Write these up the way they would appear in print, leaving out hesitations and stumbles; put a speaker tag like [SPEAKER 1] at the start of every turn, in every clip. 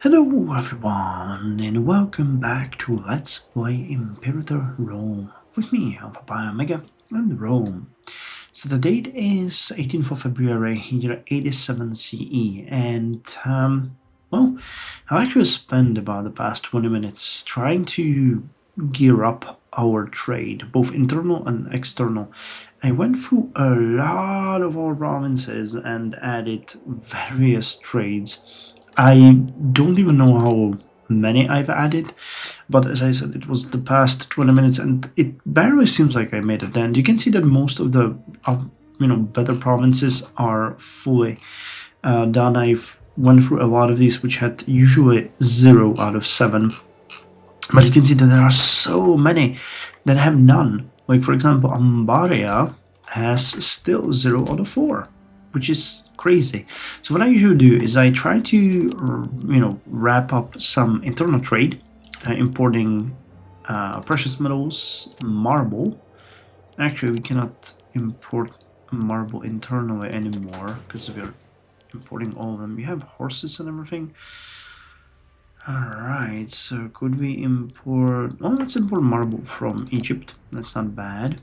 [SPEAKER 1] Hello everyone and welcome back to Let's Play Imperator Rome with me, Papaya Mega and Rome. So the date is 18th of February, year 87 CE, and well, I've actually spent about the past 20 minutes trying to gear up our trade, both internal and external. I went through a lot of our provinces and added various trades. I don't even know how many I've added, but as I said, it was the past 20 minutes and it barely seems like I made a dent. You can see that most of the better provinces are fully done. I've went through a lot of these which had usually 0 out of 7, but you can see that there are so many that have none. Like for example, Ambaria has still 0 out of 4, which is crazy. So what I usually do is I try to wrap up some internal trade, importing precious metals, marble. Actually, we cannot import marble internally anymore because we are importing all of them. We have horses and everything. Alright, so could we import... Oh, let's import marble from Egypt. That's not bad.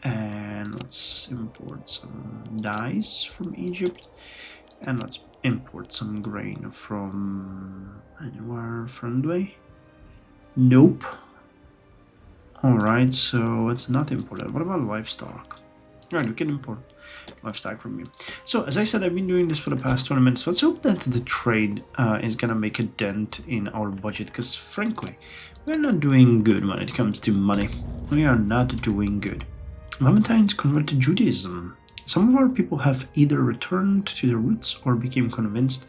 [SPEAKER 1] And let's import some dyes from Egypt. And let's import some grain from anywhere friendly. Nope. Alright, so let's not import that. What about livestock? Alright, we can import livestock from you. So, as I said, I've been doing this for the past 20 minutes. Let's hope that the trade is gonna make a dent in our budget, because frankly, we're not doing good when it comes to money. We are not doing good. Levantines converted to Judaism. Some of our people have either returned to their roots or became convinced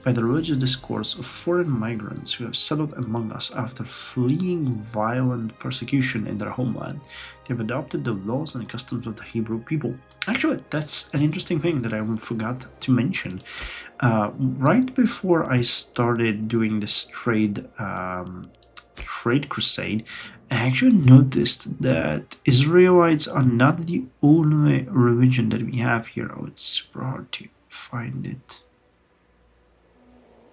[SPEAKER 1] by the religious discourse of foreign migrants who have settled among us after fleeing violent persecution in their homeland. They have adopted the laws and customs of the Hebrew people. Actually, that's an interesting thing that I forgot to mention. Right before I started doing this trade crusade, I actually noticed that Israelites are not the only religion that we have here. Oh, it's super hard to find it.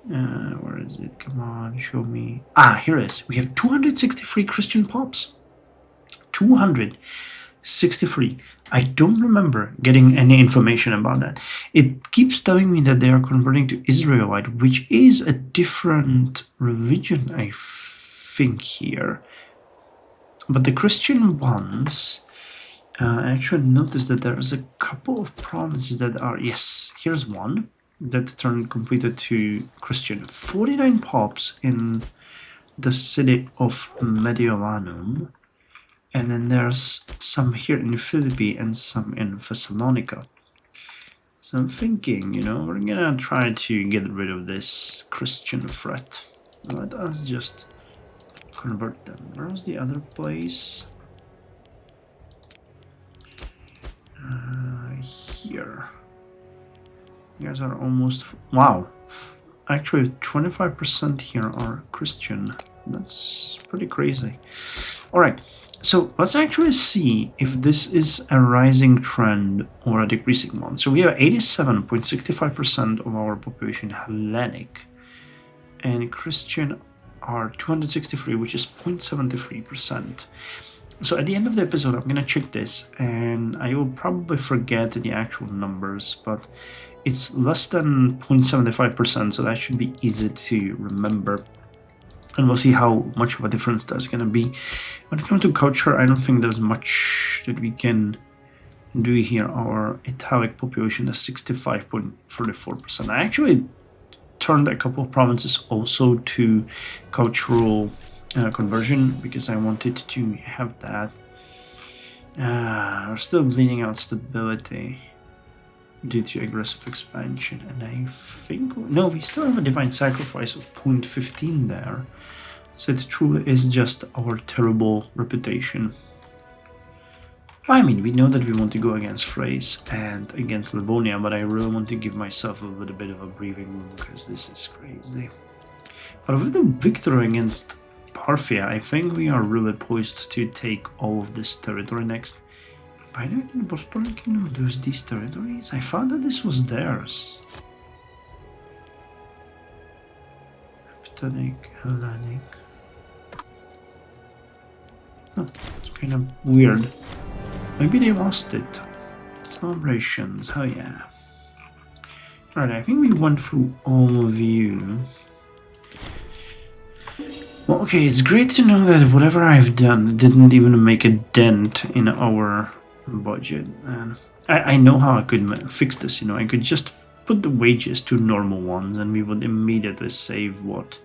[SPEAKER 1] Where is it? Come on, show me. Ah, here it is. We have 263 Christian popes. 263. I don't remember getting any information about that. It keeps telling me that they are converting to Israelite, which is a different religion, I think, here. But the Christian ones, I actually noticed that there is a couple of provinces that are, yes, here's one that turned completely to Christian. 49 popes in the city of Mediolanum, and then there's some here in Philippi and some in Thessalonica. So I'm thinking, we're gonna try to get rid of this Christian threat. Let us just convert them. Where's the other place? Here. You guys are almost... Wow. Actually, 25% here are Christian. That's pretty crazy. Alright, so let's actually see if this is a rising trend or a decreasing one. So we have 87.65% of our population Hellenic, and Christian are 263, which is 0.73%. So at the end of the episode, I'm gonna check this, and I will probably forget the actual numbers, but it's less than 0.75%, so that should be easy to remember. And we'll see how much of a difference that's gonna be. When it comes to culture, I don't think there's much that we can do here. Our Italic population is 65.34%. I actually turned a couple of provinces also to cultural conversion because I wanted to have that. We're still bleeding out stability due to aggressive expansion, and I think... No, we still have a divine sacrifice of 0.15 there. So it truly is just our terrible reputation. I mean, we know that we want to go against Thrace and against Livonia, but I really want to give myself a little bit of a breathing room because this is crazy. But with the victory against Parthia, I think we are really poised to take all of this territory next. By the way, in the Bosporan Kingdom, there's these territories? I thought that this was theirs. Titanic, Hellenic. Oh, it's kind of weird. Maybe they lost it. Celebrations, oh yeah. Alright, I think we went through all of you. Well, okay, it's great to know that whatever I've done didn't even make a dent in our budget. And I know how I could fix this, you know. I could just put the wages to normal ones and we would immediately save what?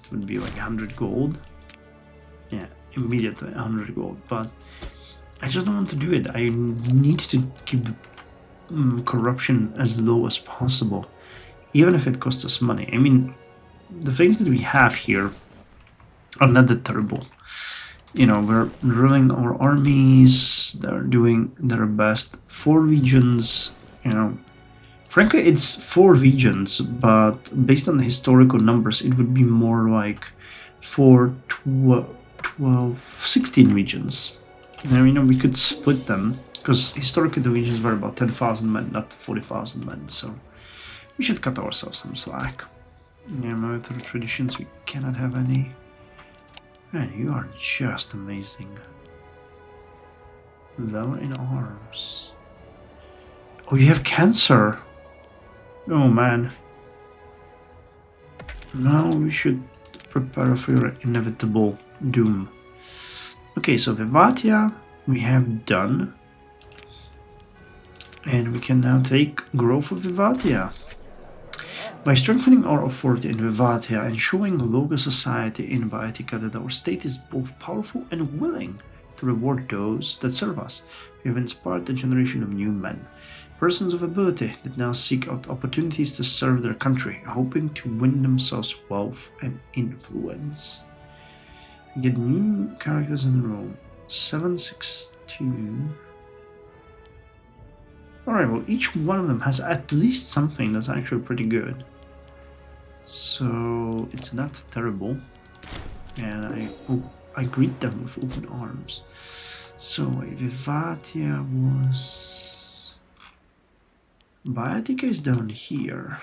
[SPEAKER 1] It would be like 100 gold. Yeah, immediately 100 gold. But I just don't want to do it. I need to keep the corruption as low as possible, even if it costs us money. I mean, the things that we have here are not that terrible. You know, we're drilling our armies, they're doing their best. 4 regions, you know. Frankly, it's 4 regions, but based on the historical numbers, it would be more like 4, 12, 16 regions. And you know, we could split them, because historically the regions were about 10,000 men, not 40,000 men, so we should cut ourselves some slack. Yeah, military traditions, we cannot have any. Man, you are just amazing. Valor in arms. Oh, you have cancer! Oh man. Now we should prepare for your inevitable doom. Okay, so Vivatia we have done. And we can now take growth of Vivatia. By strengthening our authority in Vivatia and showing local society in Vivatia that our state is both powerful and willing to reward those that serve us, we have inspired a generation of new men, persons of ability that now seek out opportunities to serve their country, hoping to win themselves wealth and influence. We get new characters in Rome. 762. Alright, well, each one of them has at least something that's actually pretty good. So it's not terrible. And I greet them with open arms. So Vivatia was... Vivatia is down here.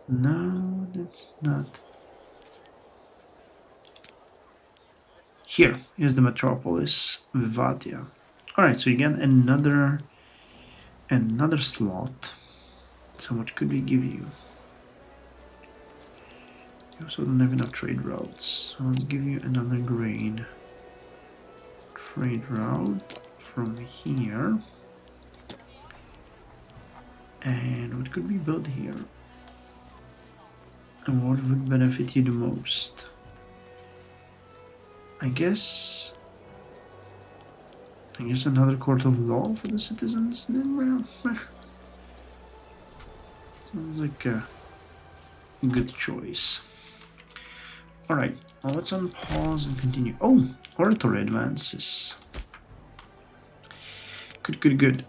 [SPEAKER 1] No, that's not. Here is the metropolis, Vivatia. Alright, so you get another slot. So what could we give you? You also don't have enough trade routes. So I'll give you another grain trade route from here. And what could we build here? And what would benefit you the most? I guess another court of law for the citizens. Then, well, sounds like a good choice. All right, well, let's unpause and continue. Oh, oratory advances. Good.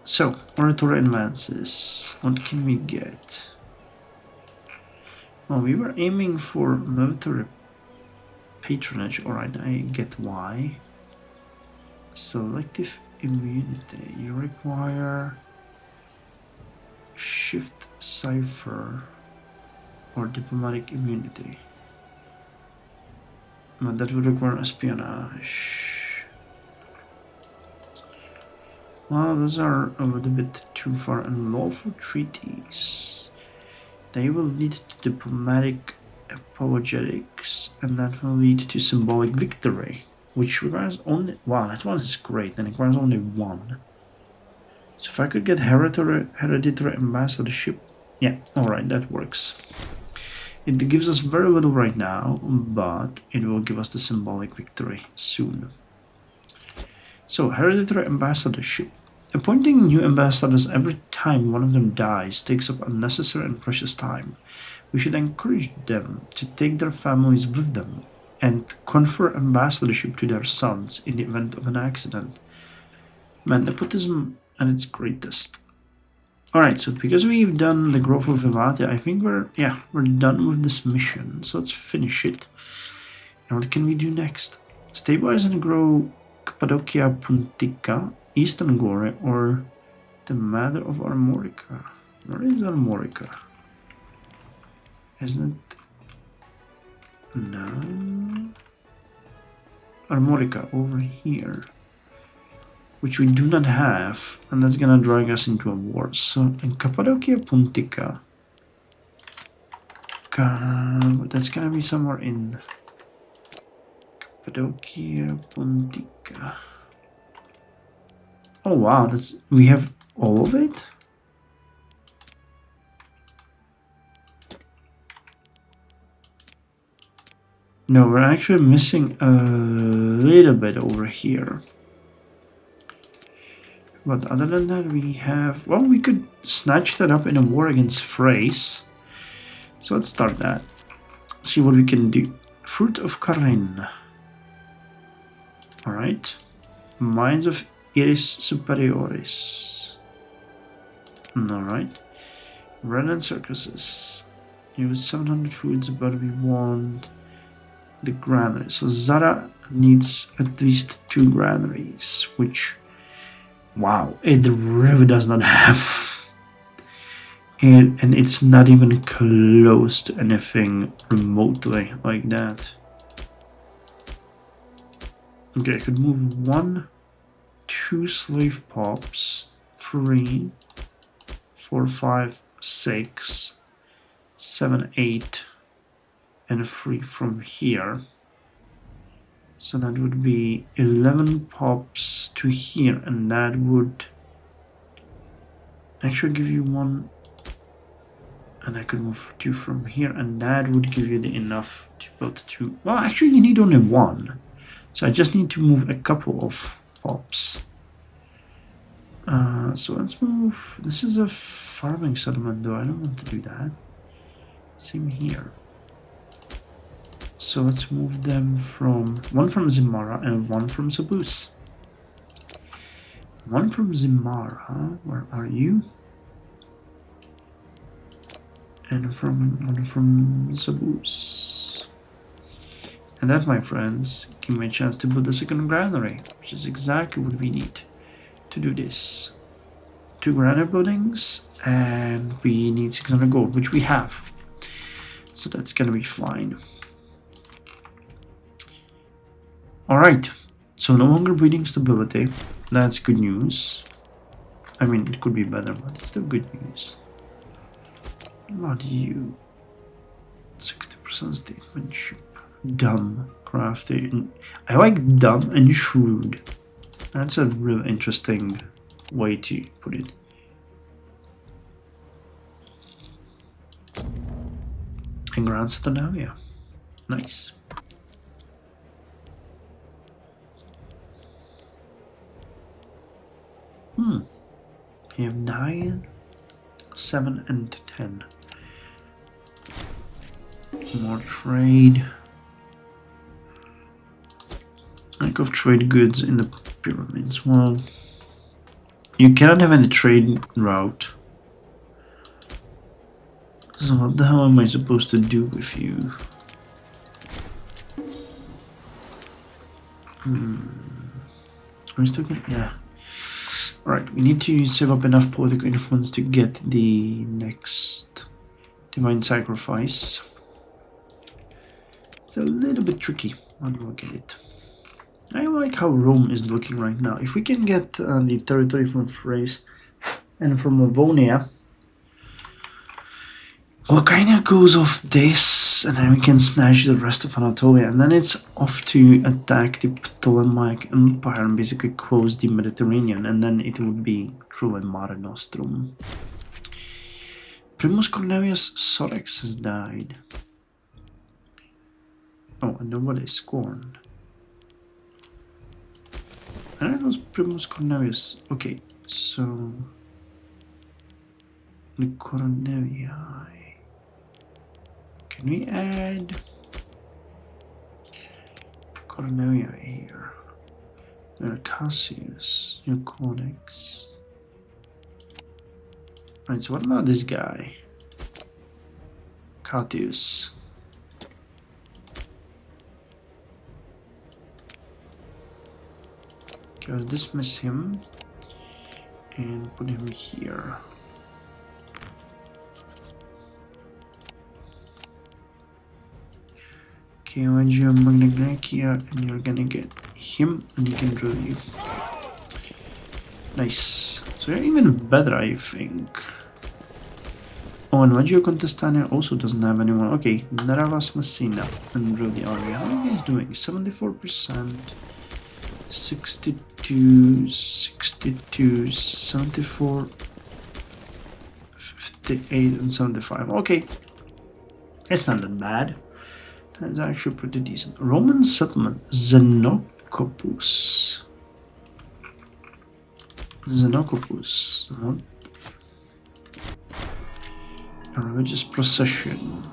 [SPEAKER 1] So, oratory advances. What can we get? Well, we were aiming for military patronage. Alright, I get why. Selective immunity. You require shift cipher or diplomatic immunity. But that would require espionage. Well, those are a little bit too far. Unlawful treaties. They will lead to diplomatic apologetics, and that will lead to symbolic victory, which requires only... Wow, that one is great, and it requires only 1. So if I could get hereditary ambassadorship... Yeah, alright, that works. It gives us very little right now, but it will give us the symbolic victory soon. So, hereditary ambassadorship. Appointing new ambassadors every time one of them dies takes up unnecessary and precious time. We should encourage them to take their families with them and confer ambassadorship to their sons in the event of an accident. Man, nepotism at its greatest. Alright, so because we've done the growth of Vivatia, I think we're done with this mission. So let's finish it. And what can we do next? Stabilize and grow Cappadocia Puntica, Eastern Gore, or the Matter of Armorica. Where is Armorica? Isn't it? No. Armorica over here. Which we do not have. And that's gonna drag us into a war. So in Cappadocia Pontica. That's gonna be somewhere in Cappadocia Pontica. Oh wow, we have all of it? No, we're actually missing a little bit over here. But other than that, we have... Well, we could snatch that up in a war against Thrace. So let's start that. See what we can do. Fruit of Karin. Alright. Mines of Iris Superioris. Alright. Red circuses. Use 700 foods, but we want the granary. So Zara needs at least 2 granaries, which... Wow, it really does not have. And it's not even close to anything remotely like that. Okay, I could move 1, 2 slave pops, 3, 4, 5, 6, 7, 8, and 3 from here. So that would be 11 pops to here, and that would actually give you 1. And I could move 2 from here, and that would give you the enough to build 2. Well, actually, you need only 1. So I just need to move a couple of pops. So let's move. This is a farming settlement, though. I don't want to do that. Same here. So let's move them from 1 from Zimara and 1 from Zabus. 1 from Zimara, where are you? And 1 from Zabus. And that, my friends, give me a chance to build a second granary, which is exactly what we need to do this. 2 granary buildings, and we need 600 gold, which we have. So that's gonna be fine. Alright, so no longer breeding stability. That's good news. I mean, it could be better, but it's still good news. What do you? 60% statesmanship. Dumb, crafty. I like dumb and shrewd. That's a real interesting way to put it. And Grand Satanalia. Nice. You have 9, 7, and 10. More trade. Lack of trade goods in the pyramids. Well, you cannot have any trade route. So what the hell am I supposed to do with you? Are we still gonna... Yeah. Alright, we need to save up enough political influence to get the next divine sacrifice. It's a little bit tricky. How do I get it? I like how Rome is looking right now. If we can get the territory from Thrace and from Livonia, well, kind of goes off this, and then we can snatch the rest of Anatolia, and then it's off to attack the Ptolemaic Empire and basically close the Mediterranean, and then it would be truly Mare Nostrum. Primus Cornelius Sorex has died. Oh, and nobody is scorned. I don't know, Primus Cornelius. Okay, so the Cornelii. Can we add Cornelia here? There are Cassius, your Codex. Right, so what about this guy? Catius. Okay, I'll dismiss him and put him here. Okay, when you're gonna here, and you're gonna get him, and he can drill you. Nice. So you're even better, I think. Oh, and Vajjo Contestania also doesn't have anyone. Okay, Naravas Messina and drill the army. How are you guys doing? 74%, 62, 62, 74, 58, and 75. Okay, it's not that bad. That's actually pretty decent. Roman settlement, Xenocopus. Xenocopus. What? A religious procession.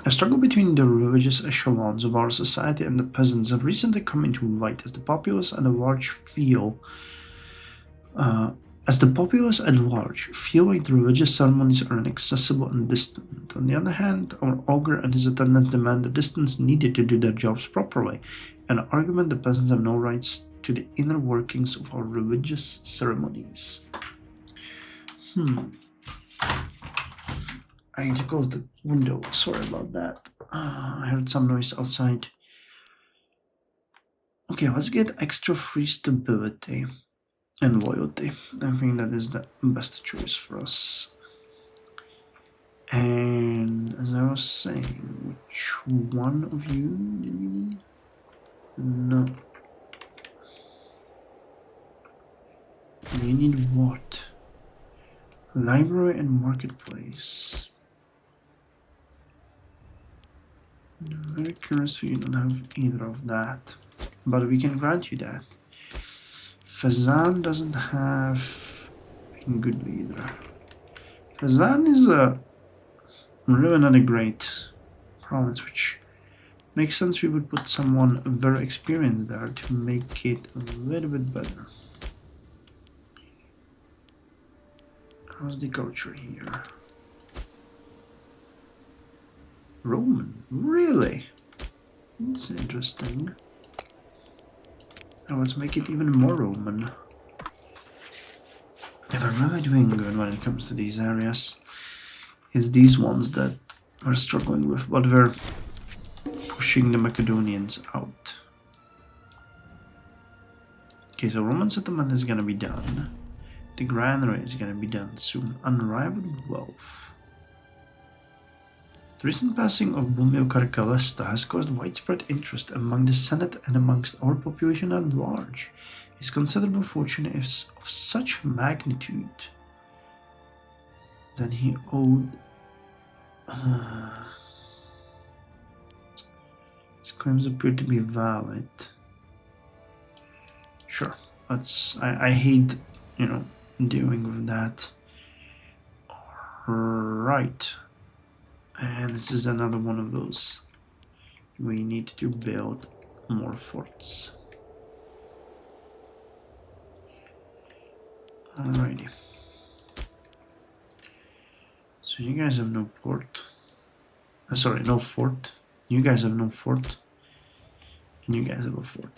[SPEAKER 1] A struggle between the religious echelons of our society and the peasants have recently come into light as the populace at large feel like the religious ceremonies are inaccessible and distant. On the other hand, our augur and his attendants demand the distance needed to do their jobs properly, an argument the peasants have no rights to the inner workings of our religious ceremonies. I need to close the window. Sorry about that. I heard some noise outside. Okay, let's get extra free stability and loyalty. I think that is the best choice for us. And as I was saying, which one of you did we need? No. We need what? Library and marketplace. Very curious, you don't have either of that, but we can grant you that. Fazan doesn't have good either. Fazan is really not a great province, which makes sense. We would put someone very experienced there to make it a little bit better. How's the culture here? Roman, really? That's interesting. Now let's make it even more Roman. Yeah, we're really doing good when it comes to these areas. It's these ones that we're struggling with, but we're pushing the Macedonians out. Okay, so Roman settlement is gonna be done. The granary is gonna be done soon. Unrivaled wealth. The recent passing of Bumio Carcalesta has caused widespread interest among the Senate and amongst our population at large. His considerable fortune is of such magnitude that he owed... his claims appear to be valid. Sure, I hate, dealing with that. Right. And this is another one of those. We need to build more forts. Alrighty. So you guys have no port. Sorry, no fort. You guys have no fort. And you guys have a fort.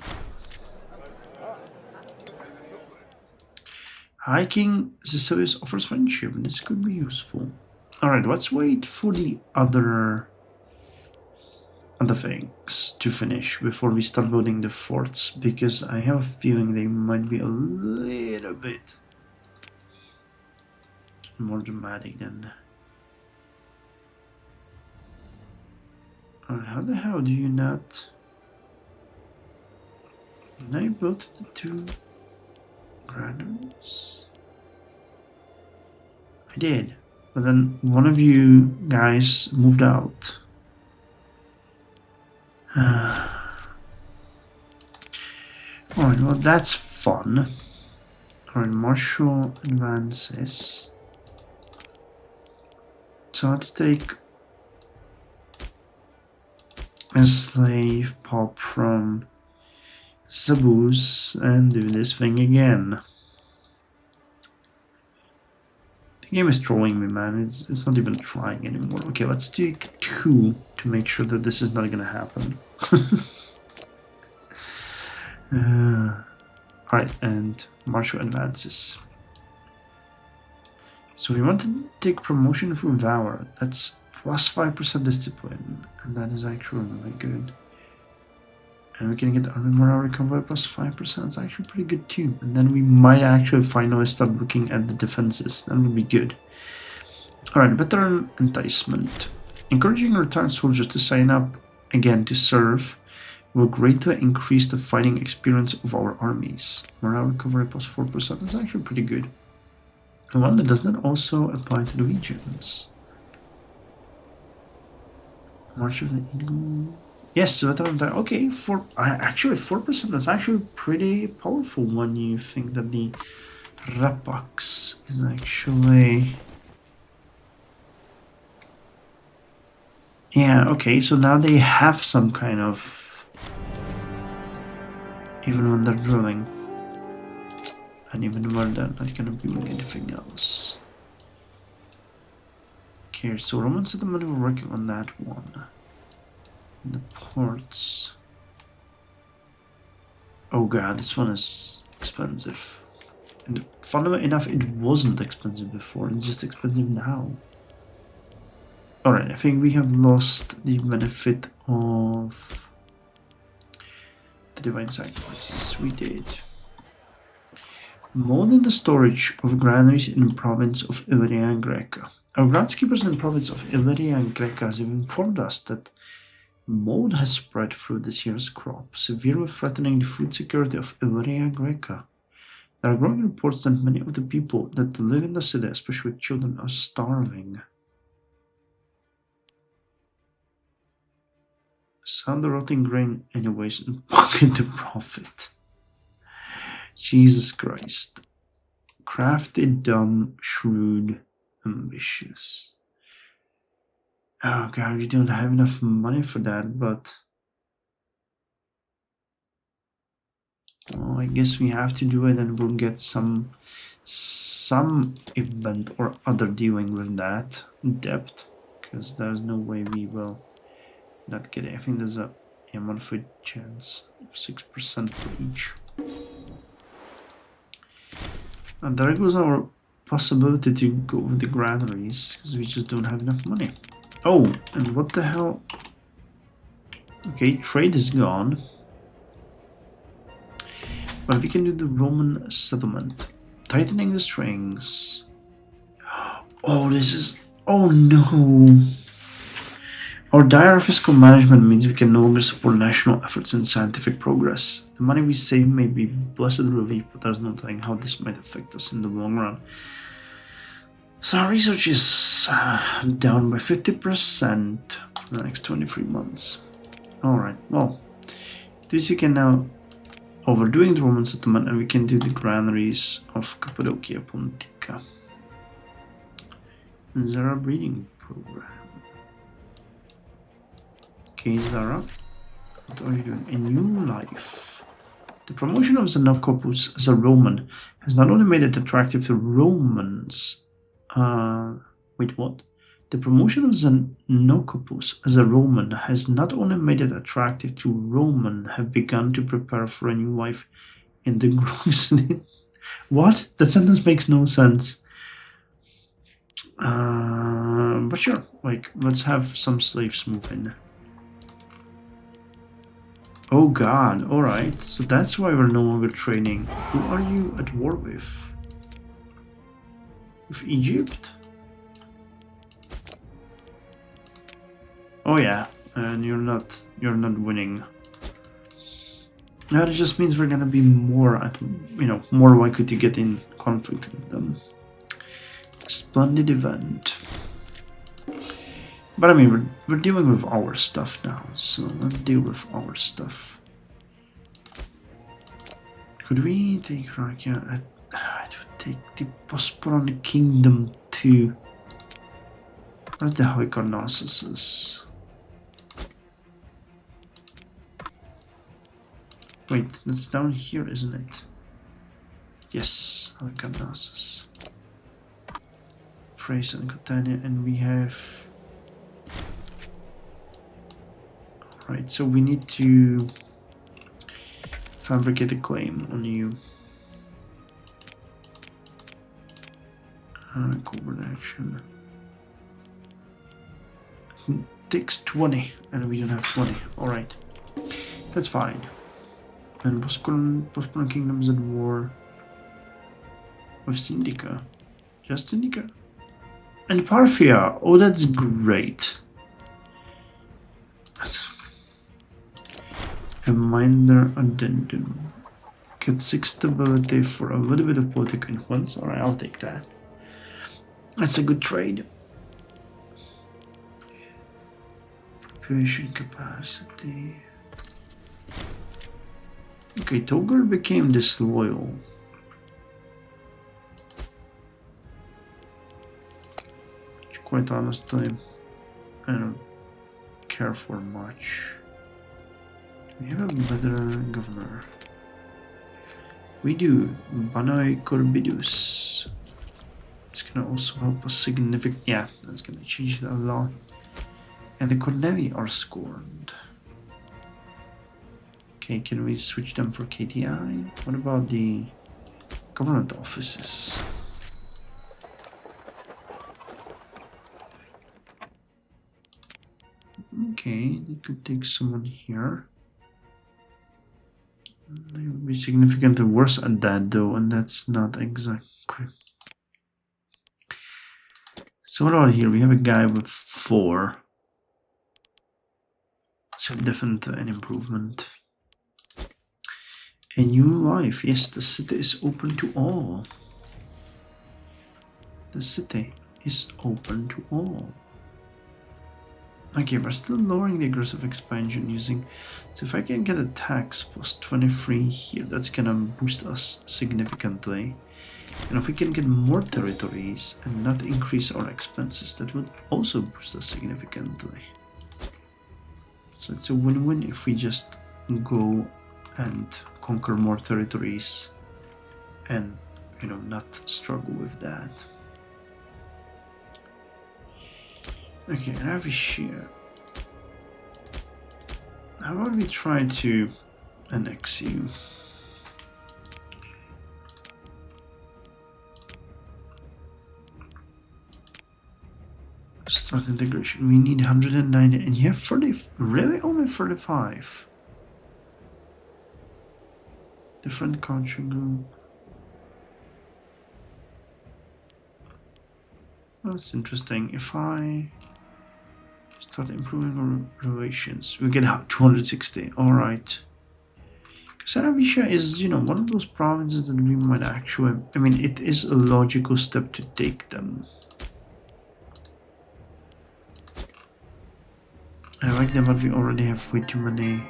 [SPEAKER 1] High King Cecilius offers friendship. This could be useful. Alright, let's wait for the other things to finish before we start building the forts, because I have a feeling they might be a little bit more dramatic than... How the hell do you not... Did I build the two granaries? I did. But then one of you guys moved out. Alright, well that's fun. Alright, martial advances. So let's take a slave pop from Zabuz and do this thing again. The game is trolling me, man. It's not even trying anymore. Okay, let's take 2 to make sure that this is not gonna happen. Alright, and martial advances. So we want to take promotion through valor. That's plus 5% discipline, and that is actually really good. And we can get army morale recovery plus 5%. It's actually pretty good too. And then we might actually finally start looking at the defenses. That would be good. Alright, veteran enticement. Encouraging retired soldiers to sign up again to serve will greatly increase the fighting experience of our armies. Morale recovery plus 4%. That's actually pretty good. I wonder, does that also apply to the regions? March of the Eagle. Yes, veteran. Okay, actually 4%. That's actually pretty powerful when you think that the Rapax is actually. Yeah. Okay. So now they have some kind of. Even when they're drilling, and even when they're not gonna be doing anything else. Okay. So Roman settlement, we're working on that one. The ports. Oh god, this one is expensive. And funnily enough, it wasn't expensive before, it's just expensive now. Alright, I think we have lost the benefit of the divine sacrifices. We did. More than the storage of granaries in the province of Illyria and Greca. Our groundskeepers in the province of Illyria and Greca have informed us that mold has spread through this year's crop, severely threatening the food security of Illyria and Greca. There are growing reports that many of the people that live in the city, especially children, are starving. Sell the rotting grain anyways and pocket the profit. Jesus Christ. Crafty, dumb, shrewd, ambitious. Oh god, we don't have enough money for that, but well, I guess we have to do it, and we'll get some event or other dealing with that debt, because there's no way we will not get it. I think there's a 1% chance, 6% for each. And there goes our possibility to go with the granaries, because we just don't have enough money. Oh, and what the hell? Okay, trade is gone. But we can do the Roman settlement. Tightening the strings. Oh, this is... Oh no! Our dire fiscal management means we can no longer support national efforts in scientific progress. The money we save may be blessed relief, but there's no telling how this might affect us in the long run. So our research is down by 50% for the next 23 months. Alright, well, this we can now overdoing the Roman settlement, and we can do the granaries of Cappadocia Pontica. Zara breeding program. Okay, Zara, what are you doing? A new life. The promotion of Xenocopus as a Roman has not only made it attractive to Romans. Wait, what? The promotion of Xenocopus as a Roman has not only made it attractive to Roman, have begun to prepare for a new life in the growing. What? That sentence makes no sense. But sure, like, let's have some slaves move in. Oh god, alright, so that's why we're no longer training. Who are you at war with? With Egypt? Oh yeah, and you're not winning. That just means we're gonna be more more likely to get in conflict with them. Splendid event. But I mean, we're dealing with our stuff now, so let's deal with our stuff. Could we take Rakia? I'd take the Bosporan Kingdom too. Where's the Halicarnassus? Wait, that's down here, isn't it? Yes, Halicarnassus. Thrace and Catania, and we have... Right, so we need to fabricate a claim on you. Covert action. Takes 20, and we don't have 20. Alright. That's fine. And postpone kingdoms at war with Syndica. Just Syndica. And Parthia. Oh, that's great. Reminder addendum. Get 6 stability for a little bit of political influence. Alright, I'll take that. That's a good trade. Population capacity. Okay, Togger became disloyal. Which, quite honestly, I don't care for much. Do we have a better governor? We do. Banai Corbidus. It's gonna also help us significantly. Yeah, that's gonna change that a lot. And the Cornevi are scorned. Okay, can we switch them for KTI? What about the government offices? Okay, they could take someone here. They would be significantly worse at that though, and that's not exactly. So what about here? We have a guy with 4. So definitely an improvement. A new life. Yes, the city is open to all. The city is open to all. Okay, we're still lowering the aggressive expansion using... So if I can get a tax plus 23 here, that's gonna boost us significantly. And if we can get more territories and not increase our expenses, that would also boost us significantly. So it's a win-win if we just go and conquer more territories and, you know, not struggle with that. Okay, Vivatia. How about we try to annex you? Start integration. We need 190, and you have 30. Really, only 35. Different country group. That's interesting. If I start improving our relations, we get 260. All right. Vivatia is, you know, one of those provinces that we might actually. I mean, it is a logical step to take them. I like them, but we already have way too many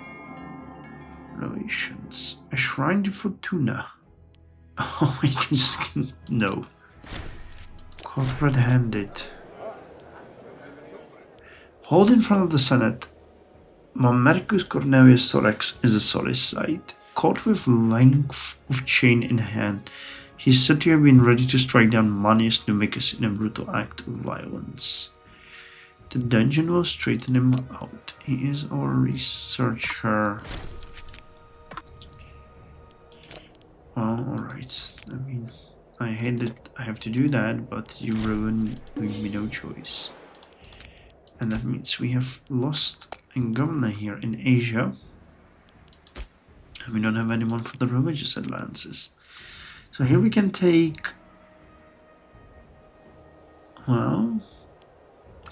[SPEAKER 1] relations. A shrine to Fortuna. Oh, we can just no. Caught red-handed. Hold in front of the Senate. Marcus Cornelius Sorex is a solicite. Caught with length of chain in hand, he is said to have been ready to strike down Manius Numicus in a brutal act of violence. The dungeon will straighten him out. He is our researcher. Well, alright. I mean, I hate that I have to do that, but you ruin leave me no choice. And that means we have lost a governor here in Asia. And we don't have anyone for the religious advances. So here we can take... Well...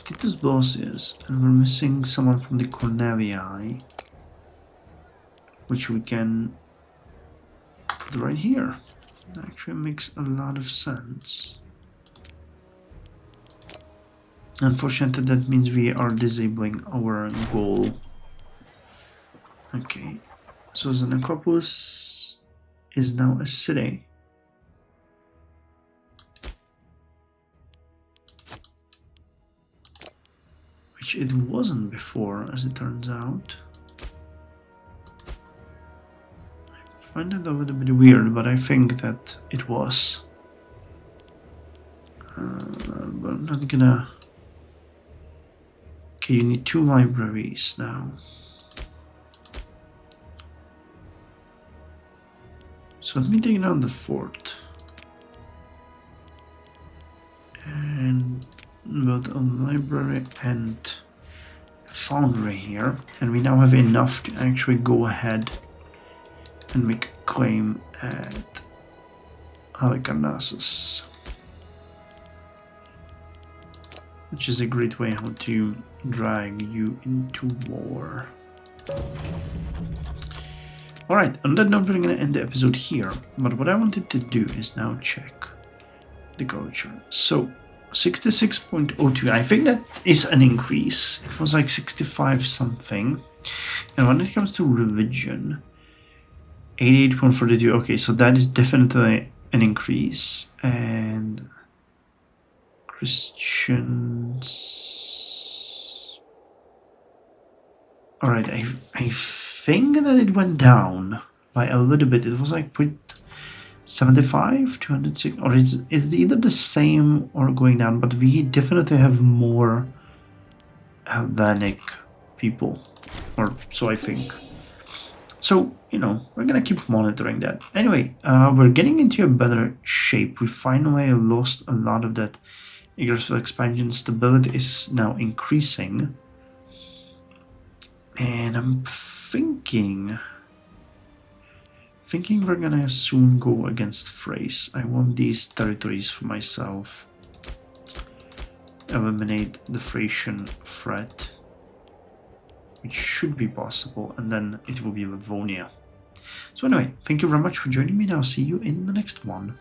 [SPEAKER 1] Titus Blasius, and we're missing someone from the Cornelii, which we can put right here. That actually makes a lot of sense. Unfortunately, that means we are disabling our goal. Okay, so Xenocopus is now a city. Which it wasn't before, as it turns out. I find it a little bit weird, but I think that it was. But I'm not gonna... Okay, you need 2 libraries now. So let me take down the fort. And build a library and foundry here, and we now have enough to actually go ahead and make a claim at Halicarnassus, which is a great way how to drag you into war. Alright, on that note, we're going to end the episode here, but what I wanted to do is now check the culture. So 66.02, I think that is an increase. It was like 65 something. And when it comes to religion, 88.42, okay, so that is definitely an increase. And Christians, alright, I think that it went down by a little bit. It was like 75, 206, or is either the same or going down, but we definitely have more Hellenic people, or so I think. So, you know, we're gonna keep monitoring that. Anyway, we're getting into a better shape. We finally lost a lot of that aggressive expansion. Stability is now increasing. And I'm thinking we're gonna soon go against Thrace. I want these territories for myself. Eliminate the Thracian threat, which should be possible, and then it will be Livonia. So anyway, thank you very much for joining me, and I'll see you in the next one.